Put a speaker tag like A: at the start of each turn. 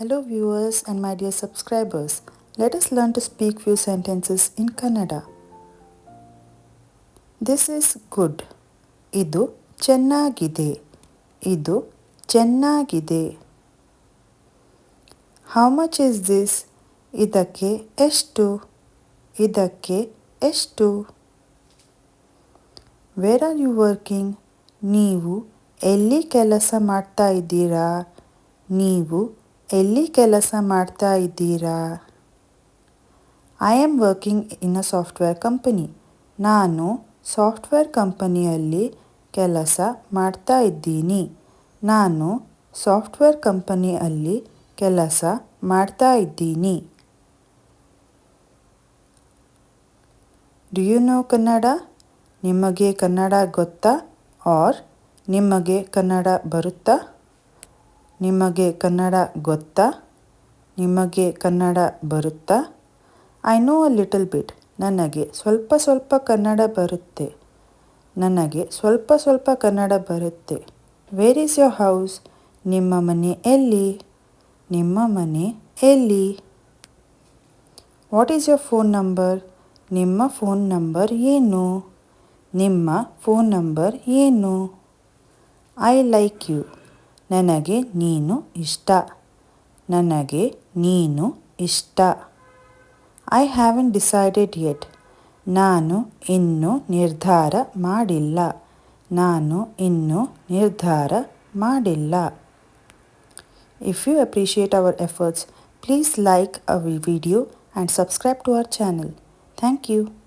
A: Hello viewers and my dear subscribers. Let us learn to speak few sentences in Kannada. This is good. ಇದು ಚೆನ್ನಾಗಿದೆ. ಇದು ಚೆನ್ನಾಗಿದೆ. How much is this? ಇದಕ್ಕೆ ಎಷ್ಟು? ಇದಕ್ಕೆ ಎಷ್ಟು? Where are you working? ನೀವು ಎಲ್ಲಿ ಕೆಲಸ ಮಾಡ್ತಾ ಇದ್ದೀರಾ? ನೀವು ಎಲ್ಲಿ ಕೆಲಸ ಮಾಡ್ತಾ ಇದ್ದೀರಾ? I am working in a software company. ನಾನು ಸಾಫ್ಟ್ವೇರ್ ಕಂಪನಿಯಲ್ಲಿ ಕೆಲಸ ಮಾಡ್ತಾ ಇದ್ದೀನಿ. ನಾನು ಸಾಫ್ಟ್ವೇರ್ ಕಂಪನಿಯಲ್ಲಿ ಕೆಲಸ ಮಾಡ್ತಾ ಇದ್ದೀನಿ. Do you know Kannada? ನಿಮಗೆ ಕನ್ನಡ ಗೊತ್ತಾ? or ನಿಮಗೆ ಕನ್ನಡ ಬರುತ್ತಾ? ನಿಮಗೆ ಕನ್ನಡ ಗೊತ್ತಾ? ನಿಮಗೆ ಕನ್ನಡ ಬರುತ್ತಾ? I know a little bit. ನನಗೆ ಸ್ವಲ್ಪ ಸ್ವಲ್ಪ ಕನ್ನಡ ಬರುತ್ತೆ. ನನಗೆ ಸ್ವಲ್ಪ ಸ್ವಲ್ಪ ಕನ್ನಡ ಬರುತ್ತೆ. Where is your house? ನಿಮ್ಮ ಮನೆ ಎಲ್ಲಿ? ನಿಮ್ಮ ಮನೆ ಎಲ್ಲಿ? What is your phone number? ನಿಮ್ಮ ಫೋನ್ ನಂಬರ್ ಏನು? ನಿಮ್ಮ ಫೋನ್ ನಂಬರ್ ಏನು? I like you. ನನಗೆ ನೀನು ಇಷ್ಟ. ನನಗೆ ನೀನು ಇಷ್ಟ. I haven't decided yet. ನಾನು ಇನ್ನೂ ನಿರ್ಧಾರ ಮಾಡಿಲ್ಲ. ನಾನು ಇನ್ನೂ ನಿರ್ಧಾರ ಮಾಡಿಲ್ಲ. If you appreciate our efforts, please like our video and subscribe to our channel. Thank you.